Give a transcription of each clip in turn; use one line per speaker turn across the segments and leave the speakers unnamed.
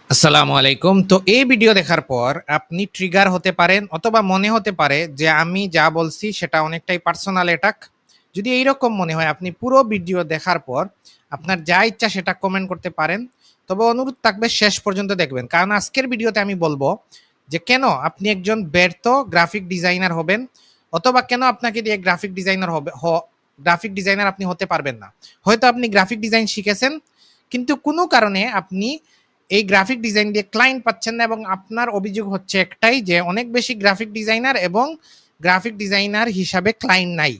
আসসালামু আলাইকুম। তো এই ভিডিও দেখার পর আপনি ট্রিগার হতে পারেন অথবা মনে হতে পারে যে আমি যা বলছি সেটা অনেকটাই পার্সোনাল অ্যাটাক। যদি এইরকম মনে হয় আপনি পুরো ভিডিও দেখার পর আপনার যা ইচ্ছা সেটা কমেন্ট করতে পারেন। তবে অনুরোধ থাকবে শেষ পর্যন্ত দেখবেন। কারণ আজকের ভিডিওতে আমি বলবো যে কেন আপনি একজন ব্যর্থ গ্রাফিক ডিজাইনার হবেন অথবা কেন আপনাকে দিয়ে গ্রাফিক ডিজাইনার আপনি হতে পারবেন না। হয়তো আপনি গ্রাফিক ডিজাইন শিখেছেন কিন্তু কোনো কারণে আপনি এই গ্রাফিক ডিজাইন দিয়ে ক্লায়েন্ট পাচ্ছেন না এবং আপনার অভিযোগ হচ্ছে একটাই যে অনেক বেশি গ্রাফিক ডিজাইনার এবং গ্রাফিক ডিজাইনার হিসাবে ক্লায়েন্ট নাই।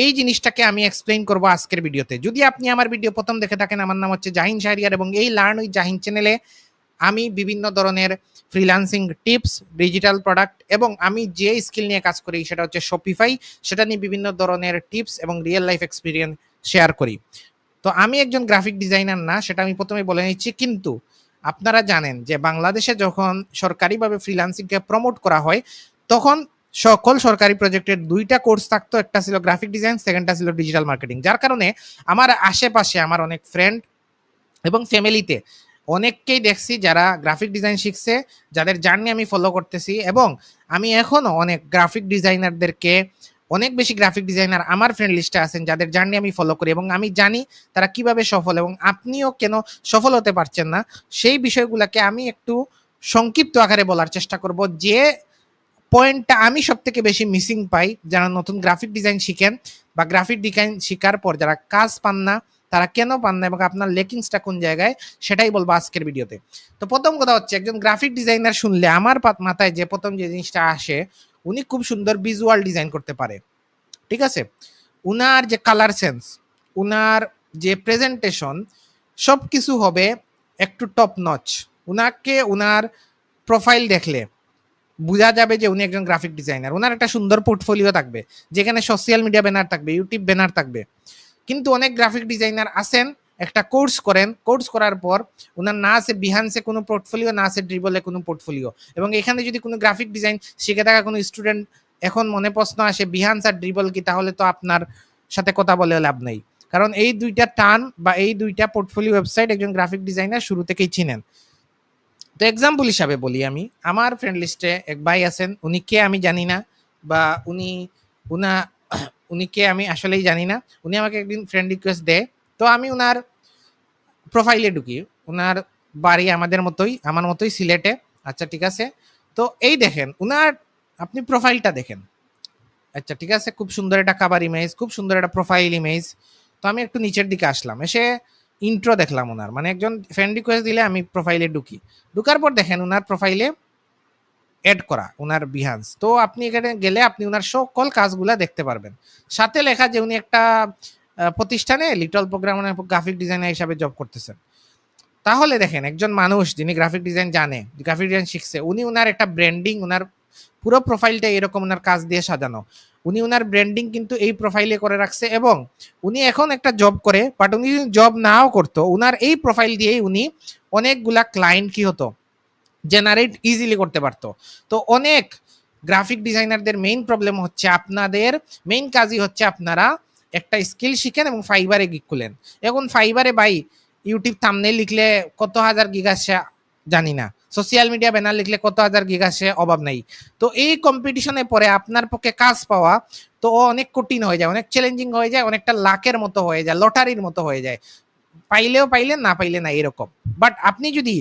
এই জিনিসটাকে আমি এক্সপ্লেইন করব আজকের ভিডিওতে। যদি আপনি আমার ভিডিও প্রথম দেখে থাকেন, আমার নাম হচ্ছে জাহিন শাহরিয়ার এবং এই লার্ন উইথ জাহিন চ্যানেলে আমি বিভিন্ন ধরনের ফ্রিল্যান্সিং টিপস, ডিজিটাল প্রোডাক্ট এবং আমি যে স্কিল নিয়ে কাজ করি সেটা হচ্ছে শপিফাই, সেটা নিয়ে বিভিন্ন ধরনের টিপস এবং রিয়েল লাইফ এক্সপিরিয়েন্স শেয়ার করি। তো আমি একজন গ্রাফিক ডিজাইনার না, সেটা আমি প্রথমেই বলে নিচ্ছি। কিন্তু আপনারা জানেন যে বাংলাদেশে যখন সরকারিভাবে ফ্রিল্যান্সিংকে প্রমোট করা হয় তখন সকল সরকারি প্রজেক্টের ২টা কোর্স থাকতো। একটা ছিল গ্রাফিক ডিজাইন, সেকেন্ডটা ছিল ডিজিটাল মার্কেটিং। যার কারণে আমার আশেপাশে আমার অনেক ফ্রেন্ড এবং ফ্যামিলিতে অনেককেই দেখছি যারা গ্রাফিক ডিজাইন শিখছে, যাদের জার্নি আমি ফলো করতেছি এবং আমি এখনো অনেক গ্রাফিক ডিজাইনারদেরকে, অনেক বেশি গ্রাফিক ডিজাইনার আমার ফ্রেন্ড লিস্টে আছেন যাদের জার্নি আমি ফলো করি এবং আমি জানি তারা কিভাবে সফল এবং আপনিও কেন সফল হতে পারছেন না সেই বিষয়গুলোকে আমি একটু সংক্ষিপ্ত আকারে বলার চেষ্টা করব। যে পয়েন্টটা আমি সব থেকে বেশি মিসিং পাই যারা নতুন গ্রাফিক ডিজাইন শিখেন বা গ্রাফিক ডিজাইন শিকার পর যারা কাজ পান না, তারা কেন পান না এবং আপনার লেকিংসটা কোন জায়গায় সেটাই বলবো আজকের ভিডিওতে। তো প্রথম কথা হচ্ছে, একজন গ্রাফিক ডিজাইনার শুনলে আমার মাথায় যে প্রথম যে জিনিসটা আসে, উনি খুব সুন্দর ভিজুয়াল ডিজাইন করতে পারে, ঠিক আছে? উনার যে কালার সেন্স, উনার যে প্রেজেন্টেশন, সব কিছু হবে একটু টপ নচ। উনাকে উনার প্রোফাইল দেখলে বোঝা যাবে যে উনি একজন গ্রাফিক ডিজাইনার। উনার একটা সুন্দর পোর্টফোলিও থাকবে যেখানে সোশ্যাল মিডিয়া ব্যানার থাকবে, ইউটিউব ব্যানার থাকবে। কিন্তু অনেক গ্রাফিক ডিজাইনার আছেন, একটা কোর্স করেন, কোর্স করার পর উনার না আছে বিহান্সে কোনো পোর্টফোলিও, না আছে ড্রিবলে কোনো পোর্টফোলিও। এবং এখানে যদি কোনো গ্রাফিক ডিজাইন শিখে থাকা কোনো স্টুডেন্ট এখন মনে প্রশ্ন আসে বিহান্স আর ড্রিবল কি, তাহলে তো আপনার সাথে কথা বলে লাভ নেই। কারণ এই দুইটা টার্ম বা এই দুইটা পোর্টফোলিও ওয়েবসাইট একজন গ্রাফিক ডিজাইনার শুরু থেকেই চিনেন। তো এক্সাম্পল হিসাবে বলি, আমি আমার ফ্রেন্ড লিস্টে এক ভাই আছেন, উনি কে আমি জানি না বা উনা উনি কে আমি আসলেই জানি না। উনি আমাকে একদিন ফ্রেন্ড রিকোয়েস্ট দেয়, তো আমি উনার প্রোফাইলে ঢুকি। উনার বাড়ি আমাদের মতোই, আমার মতোই সিলেটে। আচ্ছা ঠিক আছে। তো এই দেখেন উনার, আপনি প্রোফাইলটা দেখেন। আচ্ছা ঠিক আছে, খুব সুন্দর একটা কাভার ইমেজ, খুব সুন্দর একটা প্রোফাইল ইমেজ। তো আমি একটু নিচের দিকে আসলাম, এসে ইন্ট্রো দেখলাম ওনার, মানে একজন ফ্রেন্ড রিকোয়েস্ট দিলে আমি প্রোফাইলে ঢুকি। ঢুকার পর দেখেন উনার প্রোফাইলে এড করা উনার বিহান্স। তো আপনি এখানে গেলে আপনি উনার সকল কাজগুলা দেখতে পারবেন। সাথে লেখা যে উনি একটা প্রতিষ্ঠানে লিটল প্রোগ্রাম গ্রাফিক ডিজাইনার হিসাবে জব করতেছেন। তাহলে দেখেন একজন মানুষ যিনি গ্রাফিক ডিজাইন জানে, গ্রাফিক ডিজাইন শিখছে, উনি উনার একটা ব্র্যান্ডিং, উনার পুরো প্রোফাইলটা এরকম উনার কাজ দিয়ে সাজানো। উনি উনার ব্র্যান্ডিং কিন্তু এই প্রোফাইলে করে রাখছে এবং উনি এখন একটা জব করে, বাট উনি যদি জব নাও করতো উনার এই প্রোফাইল দিয়েই উনি অনেকগুলা ক্লায়েন্ট কি হতো জেনারেট ইজিলি করতে পারতো। তো অনেক গ্রাফিক ডিজাইনারদের মেইন প্রবলেম হচ্ছে, আপনাদের মেইন কাজই হচ্ছে আপনারা একটা স্কিল শিখেন এবং ফাইবারে গিগ খুলেন। এখন ফাইবারে ভাই ইউটিউব থাম্বনেল লিখলে কত হাজার গিগ আসে জানি না, সোশ্যাল মিডিয়া ব্যানার লিখলে কত হাজার গিগ আসে অভাব নাই। তো এই কম্পিটিশনে পরে আপনার পক্ষে কাজ পাওয়া তো অনেক কঠিন হয়ে যায়, অনেক চ্যালেঞ্জিং হয়ে যায়, অনেকটা লাকের মতো হয়ে যায়, লটারির মতো হয়ে যায়। পাইলেও পাইলেন, না পাইলে না, এরকম। বাট আপনি যদি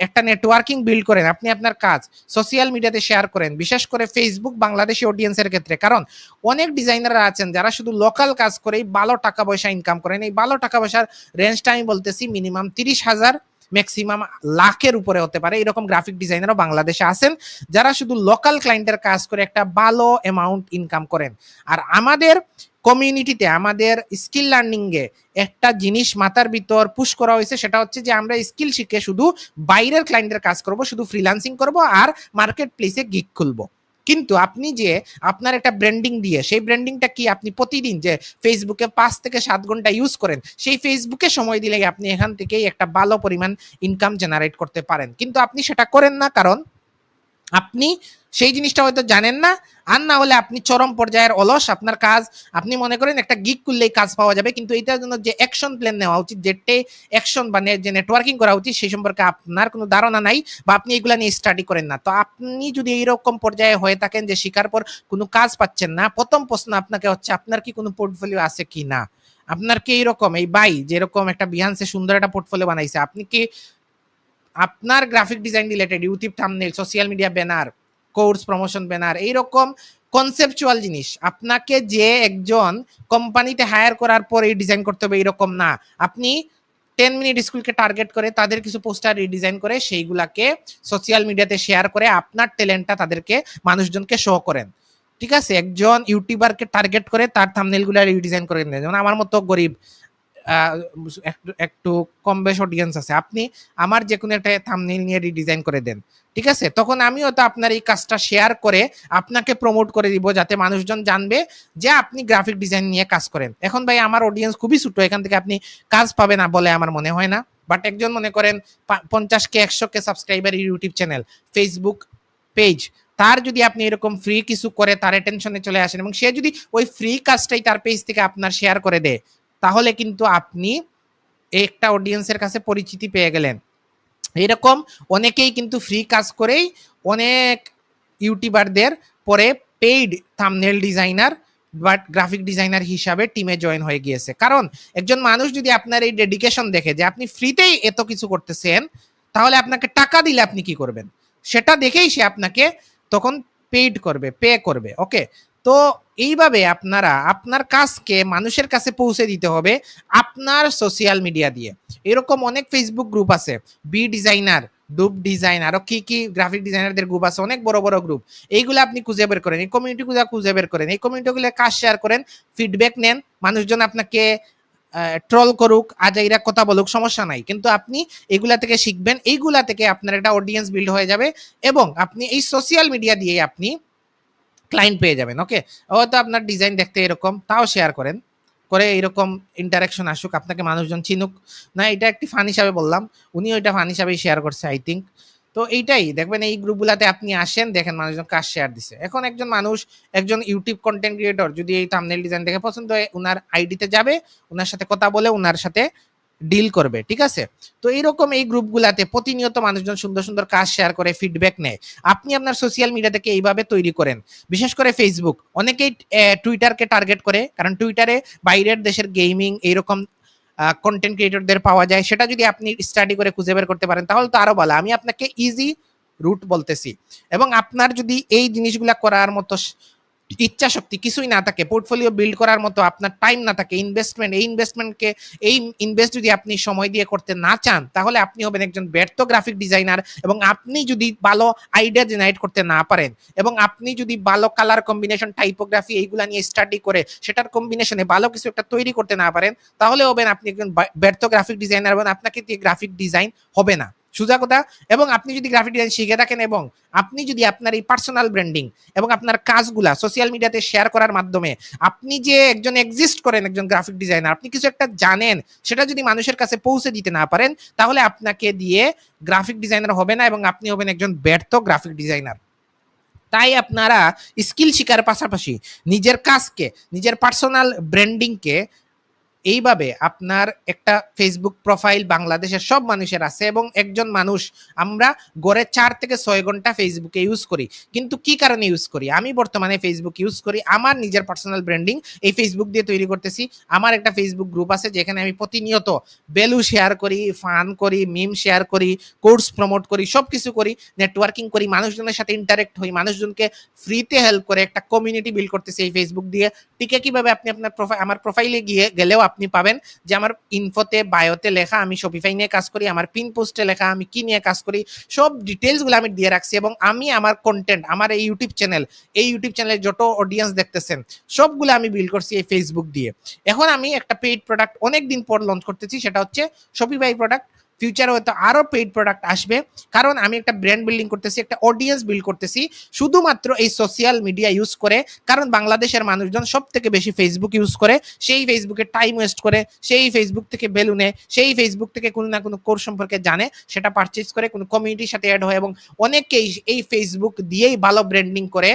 একটা নেটওয়ার্কিং বিল্ড করেন, আপনি আপনার কাজ সোশ্যাল মিডিয়াতে শেয়ার করেন, বিশেষ করে ফেসবুক বাংলাদেশি অডিয়েন্সের ক্ষেত্রে, কারণ অনেক ডিজাইনাররা আছেন যারা শুধু লোকাল কাজ করেই ভালো টাকা পয়সা ইনকাম করেন। এই ভালো টাকা পয়সার রেঞ্জটা আমি বলতেছি মিনিমাম 30,000, ম্যাক্সিমাম লাখের উপরে হতে পারে। এরকম গ্রাফিক ডিজাইনারও বাংলাদেশে আছেন যারা শুধু লোকাল ক্লায়েন্টের কাজ করে একটা ভালো অ্যামাউন্ট ইনকাম করেন। আর আমাদের কমিউনিটিতে, আমাদের স্কিল লার্নিং এ একটা জিনিস মাথার ভিতর পুশ করা হয়েছে, সেটা হচ্ছে যে আমরা স্কিল শিখে শুধু বাইরের ক্লায়েন্টের কাজ করব, শুধু ফ্রিল্যান্সিং করব আর মার্কেট প্লেসে গিগ খুলবো। কিন্তু আপনি যে আপনার একটা ব্র্যান্ডিং দিয়ে, সেই ব্র্যান্ডিংটা কি আপনি প্রতিদিন যে ফেসবুকে 5 থেকে 7 ঘন্টা ইউজ করেন, সেই ফেসবুকে সময় দিলে আপনি এখান থেকেই একটা ভালো পরিমাণ ইনকাম জেনারেট করতে পারেন। কিন্তু আপনি সেটা করেন না, কারণ আপনি সেই জিনিসটা হয়তো জানেন না, আর না হলে আপনি চরম পর্যায়ের অলস। আপনার কাজ, আপনি মনে করেন একটা গিগ করলেই কাজ পাওয়া যাবে, কিন্তু এটার জন্য যে অ্যাকশন প্ল্যান নেওয়া উচিত, যেটা অ্যাকশন বা যে নেটওয়ার্কিং করা উচিত, সেই সম্পর্কে আপনার কোনো ধারণা নাই, বা আপনি এগুলা নিয়ে স্টাডি করেন না। তো আপনি যদি এইরকম পর্যায়ে হয়ে থাকেন যে শিকার পর কোনো কাজ পাচ্ছেন না, প্রথম প্রশ্ন আপনাকে হচ্ছে আপনার কি কোনো পোর্টফোলিও আছে কি না। আপনার কি এইরকম, এই বাই যেরকম একটা বিহান্সে সুন্দর একটা পোর্টফোলিও বানাইছে, আপনি কি আপনার graphic design related YouTube thumbnail, social media banner, course promotion banner, এইরকম কনসেপচুয়াল জিনিস আপনাকে যে একজন কোম্পানিতে হায়ার করার পর এই ডিজাইন করতে হবে এরকম না। আপনি 10 মিনিট স্কুলকে টার্গেট করে তাদের কিছু পোস্টার রিডিজাইন করে সেইগুলাকে সোশ্যাল মিডিয়াতে শেয়ার করে আপনার ট্যালেন্টটা তাদেরকে, মানুষজনকে শো করেন। ঠিক আছে, একজন ইউটিউবারকে টার্গেট করে তার থাম্বনেলগুলো রিডিজাইন করে দেন। যেমন আমার মতো গরিব একটু একটু কম বেশ অডিয়েন্স আছে, আপনি আমার যে কোনো একটা থাম্বনেইল নিয়ে রিডিজাইন করে দেন। ঠিক আছে, তখন আমিও তো আপনার এই কাজটা শেয়ার করে আপনাকে প্রমোট করে দিব, যাতে মানুষজন জানবে যে আপনি গ্রাফিক ডিজাইন নিয়ে কাজ করেন। এখন ভাই আমার অডিয়েন্স খুবই ছোট, এখান থেকে আপনি কাজ পাবে না বলে আমার মনে হয় না। বাট একজন মনে করেন 50K 100K subscriber YouTube channel, Facebook page, তার যদি আপনি এরকম ফ্রি কিছু করে তার অ্যাটেনশনে চলে আসেন এবং সে যদি ওই ফ্রি কাজটাই তার পেজ থেকে আপনার শেয়ার করে দেয়, তাহলে কিন্তু আপনি একটা অডিয়েন্সের কাছে পরিচিতি পেয়ে গেলেন। এরকম অনেকেই কিন্তু ফ্রি কাজ করেই অনেক ইউটিউবারদের পরে পেইড থাম্বনেল ডিজাইনার বা গ্রাফিক ডিজাইনার হিসাবে টিমে জয়েন হয়ে গিয়েছে। কারণ একজন মানুষ যদি আপনার এই ডেডিকেশন দেখে যে আপনি ফ্রিতেই এত কিছু করতেছেন, তাহলে আপনাকে টাকা দিলে আপনি কি করবেন, সেটা দেখেই সে আপনাকে তখন পেইড করবে, পে করবে। ওকে, তো এইভাবে আপনারা আপনার কাজকে মানুষের কাছে পৌঁছে দিতে হবে আপনার সোশ্যাল মিডিয়া দিয়ে। এরকম অনেক ফেসবুক গ্রুপ আছে, বি ডিজাইনার, ডুব ডিজাইন, আরো কি কি গ্রাফিক ডিজাইনারদের গ্রুপ আছে, অনেক বড় বড় গ্রুপ। এইগুলো আপনি খুঁজে বের করেন, এই কমিউনিটিগুলো খুঁজে বের করেন, এই কমিউনিটিগুলো কাজ শেয়ার করেন, ফিডব্যাক নেন। মানুষজন আপনাকে ট্রল করুক, আজাইরা কথা বলুক, সমস্যা নাই, কিন্তু আপনি এগুলা থেকে শিখবেন, এইগুলা থেকে আপনার একটা অডিয়েন্স বিল্ড হয়ে যাবে এবং আপনি এই সোশ্যাল মিডিয়া দিয়ে আপনি ক্লায়েন্ট পেয়ে যাবেন। ওকে, হয়তো আপনার ডিজাইন দেখতে এরকম, তাও শেয়ার করেন, করে এরকম ইন্টারাকশন আসুক, আপনাকে মানুষজন চিনুক। না, এটা একটি ফান হিসাবে বললাম, উনিও এটা ফান হিসাবেই শেয়ার করছে আই থিঙ্ক। তো এইটাই দেখবেন, এই গ্রুপগুলাতে আপনি আসেন, দেখেন মানুষজন কাজ শেয়ার দিছে। এখন একজন মানুষ, একজন ইউটিউব কন্টেন্ট ক্রিয়েটর যদি এই থাম্বনেল ডিজাইন দেখে পছন্দ হয়, উনার আইডিতে যাবে, উনার সাথে কথা বলে উনার সাথে ডিল করবে। ঠিক আছে, তো এইরকম এই গ্রুপগুলাতে প্রতিনিয়ত মানুষজন সুন্দর সুন্দর কাজ শেয়ার করে ফিডব্যাক নেয়। আপনি আপনার সোশ্যাল মিডিয়া থেকে এইভাবে তৈরি করেন। বিশেষ করে ফেসবুক, অনেকেই টুইটারকে টার্গেট করে, কারণ টুইটারে বাইরের দেশের গেমিং এইরকম কন্টেন্ট ক্রিয়েটরদের পাওয়া যায়। সেটা যদি আপনি স্টাডি করে খুঁজে বের করতে পারেন তাহলে তো আরো ভালো। আমি আপনাকে ইজি রুট বলতেছি, এবং আপনার যদি এই জিনিসগুলা করার মতো ইচ্ছা শক্তি কিছুই না থাকে, পোর্টফোলিও বিল্ড করার মতো আপনার টাইম না থাকে, ইনভেস্টমেন্ট, এই ইনভেস্টমেন্টকে, এই ইনভেস্ট যদি আপনি সময় দিয়ে করতে না চান, তাহলে আপনি হবেন একজন ব্যর্থ গ্রাফিক ডিজাইনার। এবং আপনি যদি ভালো আইডিয়া জেনারেট করতে না পারেন, এবং আপনি যদি ভালো কালার কম্বিনেশন, টাইপোগ্রাফি এইগুলা নিয়ে স্টাডি করে সেটার কম্বিনেশনে ভালো কিছু একটা তৈরি করতে না পারেন, তাহলে হবেন আপনি একজন ব্যর্থ গ্রাফিক ডিজাইনার এবং আপনাকে দিয়ে গ্রাফিক ডিজাইন হবে না, সোজা কথা। এবং আপনি যদি গ্রাফিক ডিজাইন শিখে থাকেন এবং আপনি যদি আপনার এই পার্সোনাল ব্র্যান্ডিং এবং আপনার কাজগুলা সোশ্যাল মিডিয়াতে শেয়ার করার মাধ্যমে আপনি যে একজন এক্সিস্ট করেন, একজন গ্রাফিক ডিজাইনার, আপনি কিছু একটা জানেন, সেটা যদি মানুষের কাছে পৌঁছে দিতে না পারেন, তাহলে আপনাকে দিয়ে গ্রাফিক ডিজাইনার হবে না এবং আপনি হবেন একজন ব্যর্থ গ্রাফিক ডিজাইনার। তাই আপনারা স্কিল শিকার পাশাপাশি নিজের কাজকে, নিজের পার্সোনাল ব্র্যান্ডিংকে এইভাবে আপনার একটা ফেসবুক প্রোফাইল বাংলাদেশের সব মানুষের আছে, এবং একজন মানুষ, আমরা গড়ে 4 থেকে 6 ঘন্টা ফেসবুকে ইউজ করি। কিন্তু কি কারণে ইউজ করি? আমি বর্তমানে ফেসবুক ইউজ করি আমার নিজের পার্সোনাল ব্র্যান্ডিং এই ফেসবুক দিয়ে তৈরি করতেছি। আমার একটা ফেসবুক গ্রুপ আছে যেখানে আমি প্রতিনিয়ত ভ্যালু শেয়ার করি, ফান করি, মিম শেয়ার করি, কোর্স প্রমোট করি, সব কিছু করি, নেটওয়ার্কিং করি, মানুষজনের সাথে ইন্টারেক্ট হই, মানুষজনকে ফ্রিতে হেল্প করে একটা কমিউনিটি বিল্ড করতেছি এই ফেসবুক দিয়ে। টিকে কিভাবে আপনি আপনার আমার প্রোফাইলে গেলেও আপনি পাবেন যে আমার ইনফোতে, বায়োতে লেখা আমি শপিফাই নিয়ে কাজ করি, আমার পিন পোস্টে লেখা আমি কি নিয়ে কাজ করি, সব ডিটেলসগুলো আমি দিয়ে রাখছি। এবং আমি আমার কন্টেন্ট, আমার এই ইউটিউব চ্যানেলে যত অডিয়েন্স দেখতেছেন সবগুলো আমি বিল্ড করছি এই ফেসবুক দিয়ে। এখন আমি একটা পেইড প্রোডাক্ট অনেক দিন পর লঞ্চ করতেছি, সেটা হচ্ছে শপিফাই প্রোডাক্ট। ফিউচারে হয়তো আরো পেইড প্রোডাক্ট আসবে, কারণ আমি একটা ব্র্যান্ড বিল্ডিং করতেছি, একটা অডিয়েন্স বিল্ড করতেছি শুধুমাত্র এই সোশ্যাল মিডিয়া ইউজ করে। কারণ বাংলাদেশের মানুষজন সব থেকে বেশি ফেসবুক ইউজ করে, সেই ফেসবুকে টাইম ওয়েস্ট করে, সেই ফেসবুক থেকে বেলুনে, সেই ফেসবুক থেকে কোনো না কোনো কোর্স সম্পর্কে জানে, সেটা পারচেজ করে, কোনো কমিউনিটির সাথে অ্যাড হয় এবং অনেকেই এই ফেসবুক দিয়েই ভালো ব্র্যান্ডিং করে।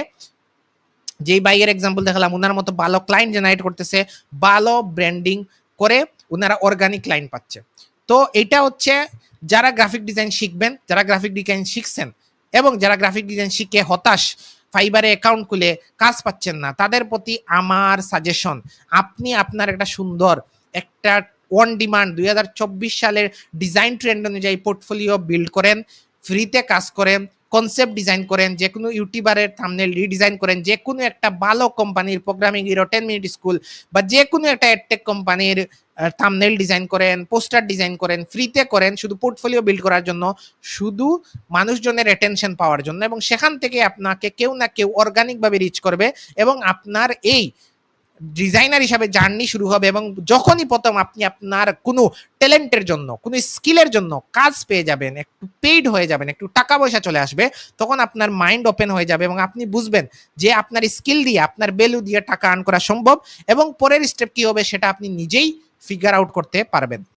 যেই বাইয়ের এক্সাম্পল দেখালাম ওনার মতো ভালো ক্লায়েন্ট জেনারেট করতেছে, ভালো ব্র্যান্ডিং করে ওনারা অর্গানিক ক্লায়েন্ট পাচ্ছে। তো এটা হচ্ছে যারা গ্রাফিক ডিজাইন শিখবেন, যারা গ্রাফিক ডিজাইন শিখছেন এবং যারা গ্রাফিক ডিজাইন শিখে হতাশ, ফাইবারে অ্যাকাউন্ট খুলে কাজ পাচ্ছেন না, তাদের প্রতি আমার সাজেশন, আপনি আপনার একটা সুন্দর একটা অন ডিমান্ড 2024 সালের ডিজাইন ট্রেন্ড অনুযায়ী পোর্টফোলিও বিল্ড করেন, ফ্রিতে কাজ করেন, কনসেপ্ট ডিজাইন করেন, যে কোনো ইউটিউবারের থাম্বনেল রিডিজাইন করেন, যে কোনো একটা ভালো কোম্পানির প্রোগ্রামিং হিরো 10 মিনিট স্কুল বা যে কোনো একটা এডটেক কোম্পানির থাম্বনেল ডিজাইন করেন, পোস্টার ডিজাইন করেন, ফ্রিতে করেন, শুধু পোর্টফোলিও বিল্ড করার জন্য, শুধু মানুষজনের অ্যাটেনশন পাওয়ার জন্য, এবং সেখান থেকে আপনাকে কেউ না কেউ অর্গানিকভাবে রিচ করবে এবং আপনার এই ডিজাইনার হিসাবে জার্নি শুরু হবে। এবং যখনই প্রথম আপনি আপনার কোনো ট্যালেন্টের জন্য, কোনো স্কিলের জন্য কাজ পেয়ে যাবেন, একটু পেইড হয়ে যাবেন, একটু টাকা পয়সা চলে আসবে, তখন আপনার মাইন্ড ওপেন হয়ে যাবে এবং আপনি বুঝবেন যে আপনার স্কিল দিয়ে, আপনার ভ্যালু দিয়ে টাকা আর্ন করা সম্ভব এবং পরের স্টেপ কি হবে সেটা আপনি নিজেই ফিগার আউট করতে পারবেন।